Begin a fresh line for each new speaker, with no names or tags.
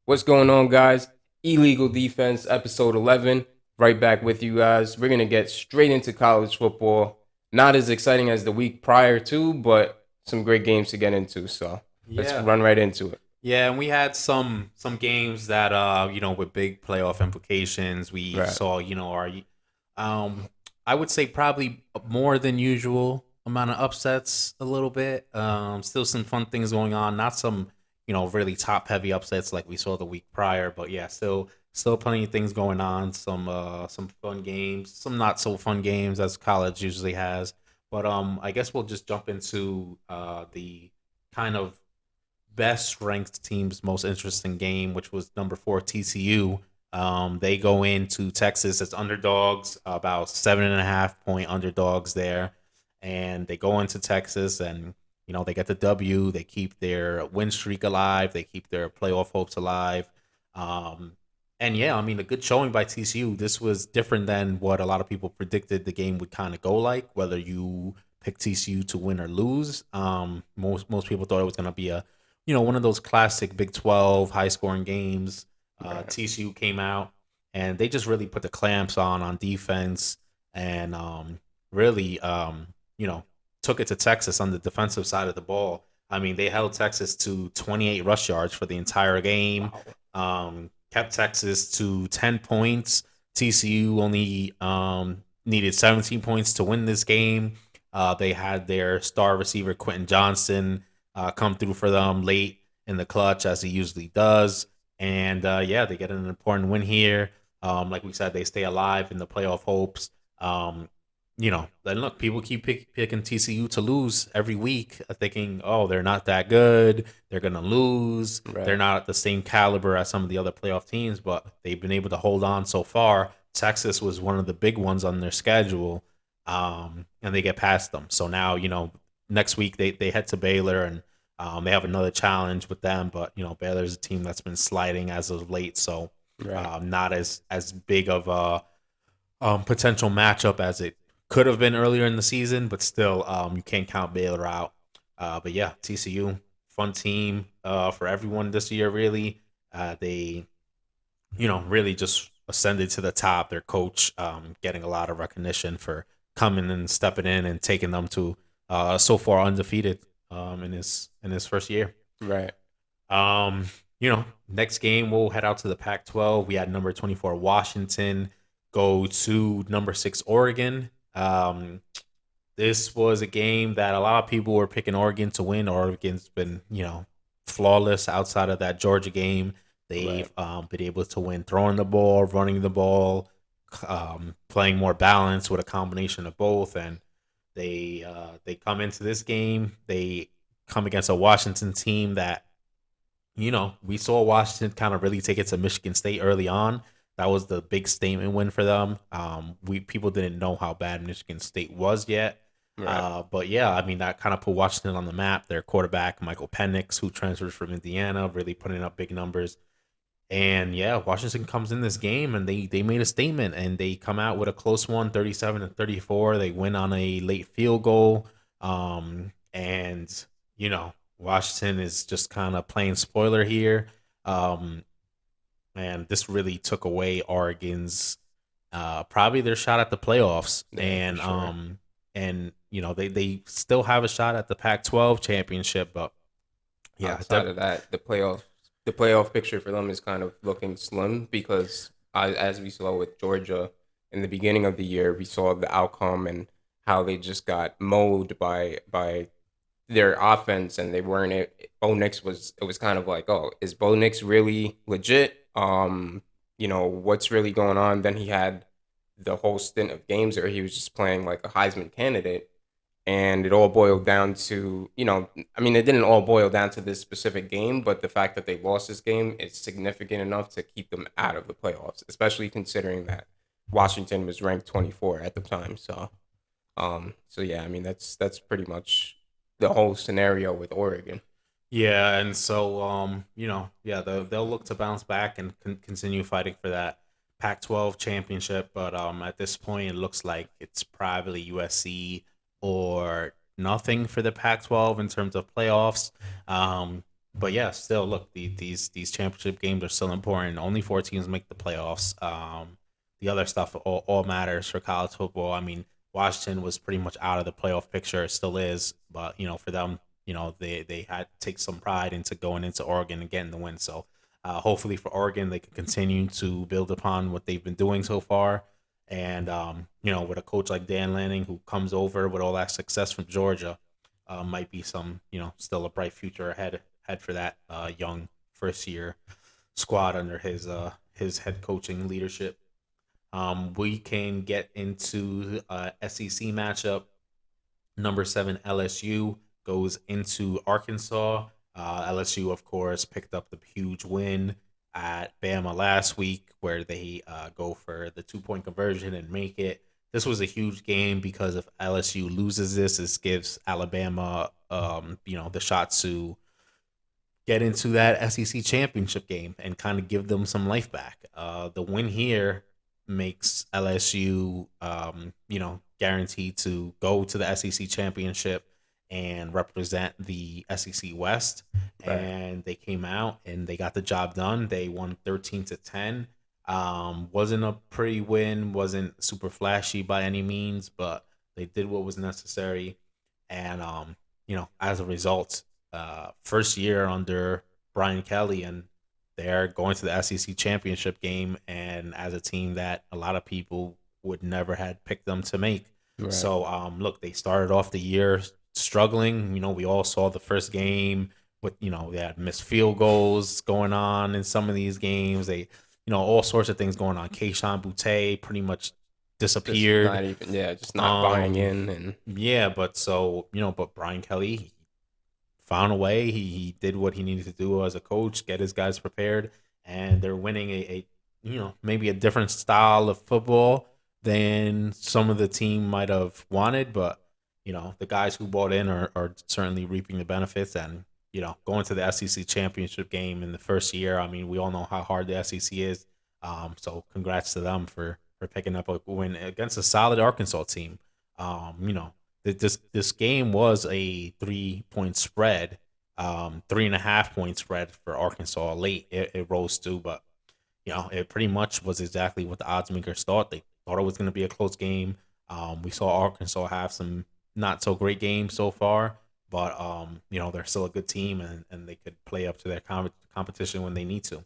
What's going on, guys? Illegal Defense, episode 11. Right back with you guys. We're going to get straight into college football. Not as exciting as the week prior to, but some great games to get into. So let's
Yeah.
run right into it.
Yeah, and we had some games that with big playoff implications. We
Right.
saw, our um I would say probably more than usual amount of upsets a little bit. Still some fun things going on, not some, really top heavy upsets like we saw the week prior, but yeah, still plenty of things going on, some fun games, some not so fun games as college usually has. But I guess we'll just jump into the kind of best ranked team's most interesting game, which was number 4 TCU. They go into Texas as underdogs, about 7.5 point underdogs there, and they go into Texas and they get the W. They keep their win streak alive. They keep their playoff hopes alive. Um, and yeah, I mean, a good showing by TCU. This was different than what a lot of people predicted the game would kind of go like. Whether you pick TCU to win or lose, most people thought it was going to be a one of those classic Big 12 high scoring games.
Right.
TCU came out and they just really put the clamps on defense and really, took it to Texas on the defensive side of the ball. I mean, they held Texas to 28 rush yards for the entire game,
Wow.
kept Texas to 10 points. TCU only needed 17 points to win this game. They had their star receiver, Quentin Johnson, come through for them late in the clutch as he usually does. And yeah, they get an important win here. Like we said, they stay alive in the playoff hopes. Then look, people keep picking TCU to lose every week, thinking, oh, they're not that good. They're going to lose. They're
Right.
not at the same caliber as some of the other playoff teams, but they've been able to hold on so far. Texas was one of the big ones on their schedule, and they get past them. So now, next week they head to Baylor and they have another challenge with them. But Baylor's a team that's been sliding as of late, so
Right.
not as big of a potential matchup as it could have been earlier in the season. But still, you can't count Baylor out. But yeah, TCU, fun team for everyone this year. Really, they really just ascended to the top. Their coach getting a lot of recognition for coming and stepping in and taking them to so far undefeated in his first year.
Right.
Um, next game we'll head out to the Pac-12. We had number 24 Washington go to number 6 Oregon. This was a game that a lot of people were picking Oregon to win. Oregon's been, flawless outside of that Georgia game.
Right.
They've been able to win throwing the ball, running the ball, playing more balance with a combination of both. And they come into this game. They come against a Washington team that we saw Washington kind of really take it to Michigan State early on. That was the big statement win for them. We people didn't know how bad Michigan State was yet.
Right.
But yeah, I mean that kind of put Washington on the map. Their quarterback Michael Penix, who transfers from Indiana, really putting up big numbers. And yeah, Washington comes in this game and they made a statement and they come out with a close one, 37-34. They win on a late field goal. And Washington is just kind of playing spoiler here. Um, and this really took away Oregon's probably their shot at the playoffs.
Yeah, for
And
sure.
they still have a shot at the Pac-12 championship, but yeah,
Outside of that, the playoff picture for them is kind of looking slim because as we saw with Georgia in the beginning of the year, we saw the outcome and how they just got mowed by their offense, and they weren't it. Bo Nix was it was kind of like, oh, is Bo Nix really legit? What's really going on? Then he had the whole stint of games where he was just playing like a Heisman candidate, and it all boiled down to, I mean, it didn't all boil down to this specific game, but the fact that they lost this game is significant enough to keep them out of the playoffs, especially considering that Washington was ranked 24 at the time. So yeah, I mean, that's pretty much the whole scenario with Oregon.
yeah, and so yeah, they'll look to bounce back and continue fighting for that Pac-12 championship. But at this point, it looks like it's probably USC or nothing for the Pac-12 in terms of playoffs. Um, But yeah, still look, these championship games are still important. Only four teams make the playoffs. The other stuff all matters for college football. I mean, Washington was pretty much out of the playoff picture, it still is, but for them, they had to take some pride into going into Oregon and getting the win. So hopefully for Oregon, they can continue to build upon what they've been doing so far. And with a coach like Dan Lanning who comes over with all that success from Georgia, might be some, still a bright future ahead for that young first year squad under his head coaching leadership. We can get into SEC matchup. Number 7 LSU goes into Arkansas. LSU, of course, picked up the huge win at Bama last week, where they go for the 2 point conversion and make it. This was a huge game because if LSU loses this gives Alabama, the shot to get into that SEC championship game and kind of give them some life back. The win here makes LSU, guaranteed to go to the SEC championship and represent the SEC West.
Right.
And they came out and they got the job done. They won 13-10. Wasn't a pretty win, wasn't super flashy by any means, but they did what was necessary. And as a result, first year under Brian Kelly, and they're going to the SEC championship game, and as a team that a lot of people would never had picked them to make.
Right.
So, look, they started off the year struggling. We all saw the first game with, they had missed field goals going on in some of these games. They, all sorts of things going on. Keishawn Butte pretty much disappeared.
Just not buying in. And
yeah, but but Brian Kelly found a way. He did what he needed to do as a coach, get his guys prepared, and they're winning a maybe a different style of football than some of the team might have wanted, but the guys who bought in are certainly reaping the benefits. And going to the SEC championship game in the first year, I mean, we all know how hard the SEC is. So congrats to them for picking up a win against a solid Arkansas team. This game was a 3 point spread, 3.5 point spread for Arkansas late. It rose to, but it pretty much was exactly what the odds makers thought. They thought it was going to be a close game. We saw Arkansas have some not so great games so far, but they're still a good team, and they could play up to their competition when they need to.